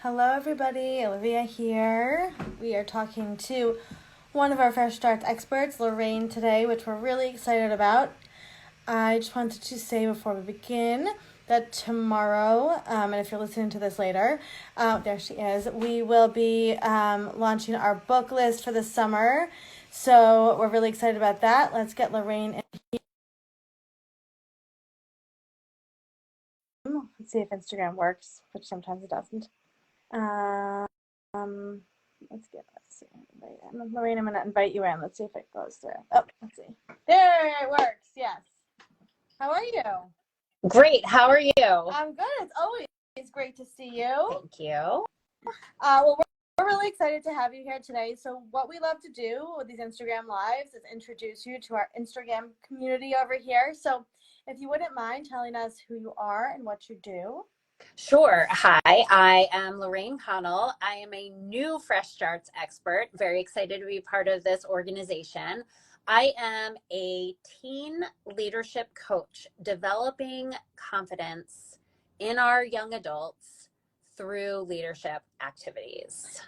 Hello, everybody. Olivia here. We are talking to one of our Fresh Starts experts, Lorraine, today, which we're really excited about. I just wanted to say before we begin that tomorrow, and if you're listening to this later, there she is, we will be launching our book list for the summer. So we're really excited about that. Let's get Lorraine in. Let's see if Instagram works, which sometimes it doesn't. Um, let's see. Lorraine, I'm going to invite you in. Let's see if it goes through. Oh, let's see. There it works. Yes. How are you? Great. How are you? I'm good. It's always great to see you. Thank you. We're really excited to have you here today. So what we love to do with these Instagram lives is introduce you to our Instagram community over here. So if you wouldn't mind telling us who you are and what you do. Sure. Hi, I am Lorraine Connell. I am a new Fresh Starts expert. Very excited to be part of this organization. I am a teen leadership coach, developing confidence in our young adults through leadership activities.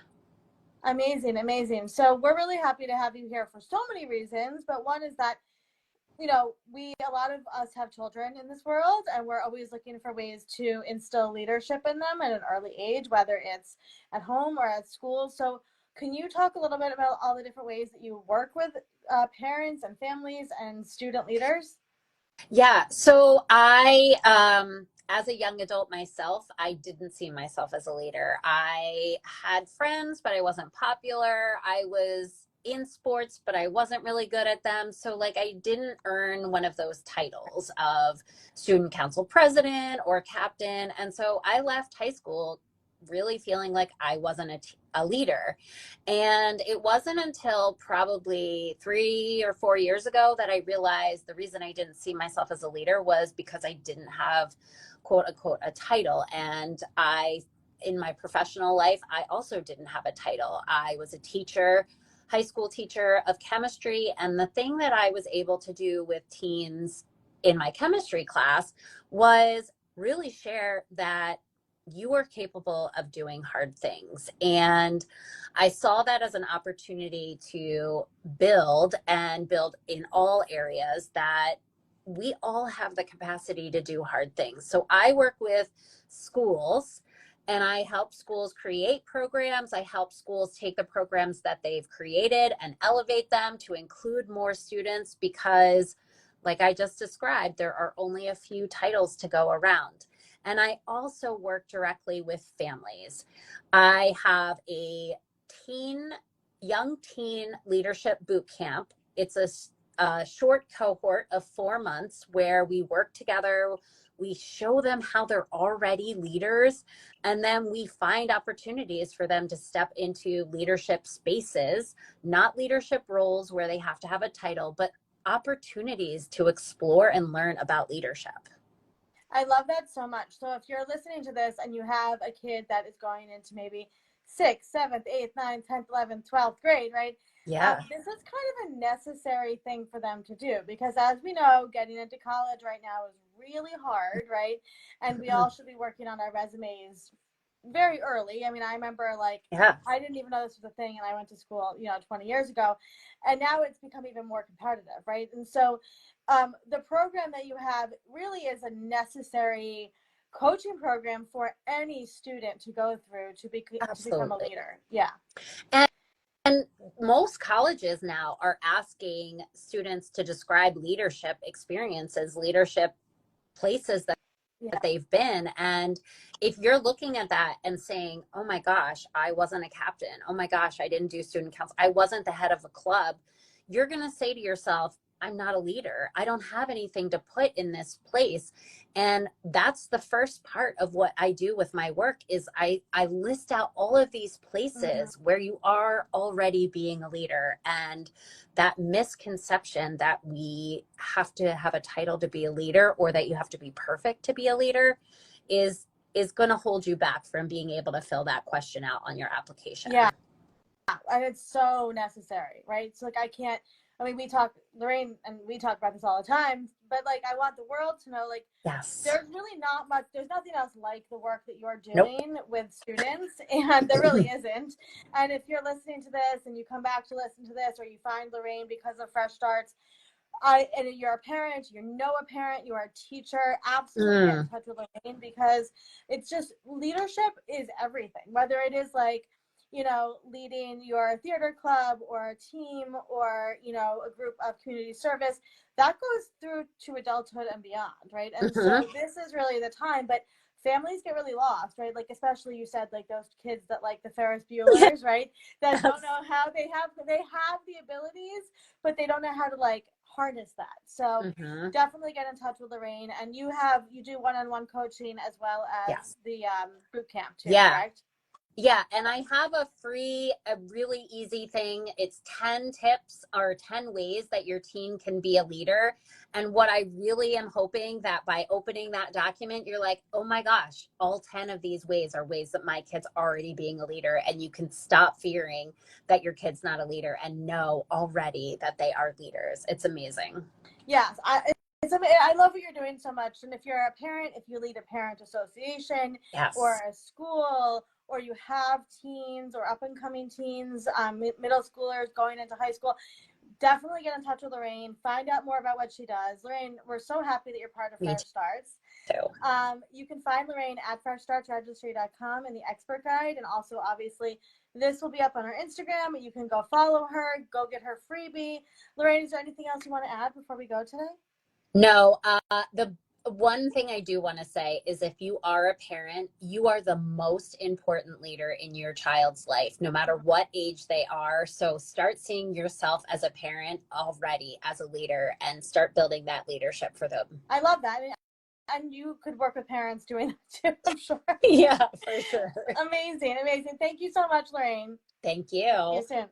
Amazing, amazing. So we're really happy to have you here for so many reasons, but one is that a lot of us have children in this world, and we're always looking for ways to instill leadership in them at an early age, whether it's at home or at school. So can you talk a little bit about all the different ways that you work with parents and families and student leaders? Yeah. So as a young adult myself, I didn't see myself as a leader. I had friends, but I wasn't popular. I was in sports, but I wasn't really good at them. So, like, I didn't earn one of those titles of student council president or captain. And so I left high school really feeling like I wasn't a leader. And it wasn't until probably 3 or 4 years ago that I realized the reason I didn't see myself as a leader was because I didn't have, quote unquote, a title. And in my professional life, I also didn't have a title. I was a teacher, high school teacher of chemistry. And the thing that I was able to do with teens in my chemistry class was really share that you are capable of doing hard things. And I saw that as an opportunity to build and build in all areas that we all have the capacity to do hard things. So I work with schools and I help schools create programs. I help schools take the programs that they've created and elevate them to include more students because, like I just described, there are only a few titles to go around. And I also work directly with families. I have a young teen leadership boot camp. It's a short cohort of 4 months where we work together. We show them how they're already leaders, and then we find opportunities for them to step into leadership spaces, not leadership roles where they have to have a title, but opportunities to explore and learn about leadership. I love that so much. So if you're listening to this and you have a kid that is going into maybe sixth, seventh, eighth, ninth, 10th, 11th, 12th grade, right? Yeah. This is kind of a necessary thing for them to do because, as we know, getting into college right now is really hard, right? And we all should be working on our resumes very early. I mean, I remember Yeah. I didn't even know this was a thing, and I went to school, 20 years ago, and now it's become even more competitive, right? And so, the program that you have really is a necessary coaching program for any student to go through to become a Absolutely. leader. Yeah. And, and most colleges now are asking students to describe leadership experiences, leadership places that Yeah. they've been. And if you're looking at that and saying, oh my gosh, I wasn't a captain. Oh my gosh, I didn't do student council. I wasn't the head of a club. You're going to say to yourself, I'm not a leader. I don't have anything to put in this place. And that's the first part of what I do with my work is I list out all of these Mm-hmm. places where you are already being a leader. And that misconception that we have to have a title to be a leader or that you have to be perfect to be a leader is going to hold you back from being able to fill that question out on your application. Yeah. And it's so necessary, right? So I can't I mean, Lorraine and we talk about this all the time, but like, I want the world to know, like, Yes. there's really not much, there's nothing else like the work that you're Nope. doing with students, and there really isn't. And if you're listening to this and you come back to listen to this, or you find Lorraine because of Fresh Starts, and you're a parent, you know a parent, you are a teacher, absolutely get in touch with Lorraine, because it's just, leadership is everything. Whether it is like, you know, leading your theater club or a team, or, you know, a group of community service, that goes through to adulthood and beyond, right? And so this is really the time, but families get really lost, right? Like, especially you said, like, those kids that like the Ferris Buellers, right? That don't know how they have the abilities, but they don't know how to like harness that. So definitely get in touch with Lorraine, and you do one-on-one coaching as well as the boot camp too, correct? Yeah, and I have a really easy thing. It's 10 tips or 10 ways that your teen can be a leader. And what I really am hoping that by opening that document, you're like, oh my gosh, all 10 of these ways are ways that my kid's already being a leader. And you can stop fearing that your kid's not a leader and know already that they are leaders. It's amazing. Yes, I love what you're doing so much. And if you're a parent, if you lead a parent association or a school, or you have teens or up and coming teens, middle schoolers going into high school, definitely get in touch with Lorraine. Find out more about what she does. Lorraine, we're so happy that you're part of Fresh Starts. You can find Lorraine at freshstartsregistry.com in the expert guide. And also, obviously, this will be up on her Instagram. You can go follow her, go get her freebie. Lorraine, is there anything else you want to add before we go today? No, the one thing I do want to say is, if you are a parent, you are the most important leader in your child's life, no matter what age they are. So start seeing yourself as a parent already as a leader, and start building that leadership for them. I love that. And you could work with parents doing that too, I'm sure. Yeah, for sure. Amazing. Thank you so much, Lorraine. Thank you. See you soon.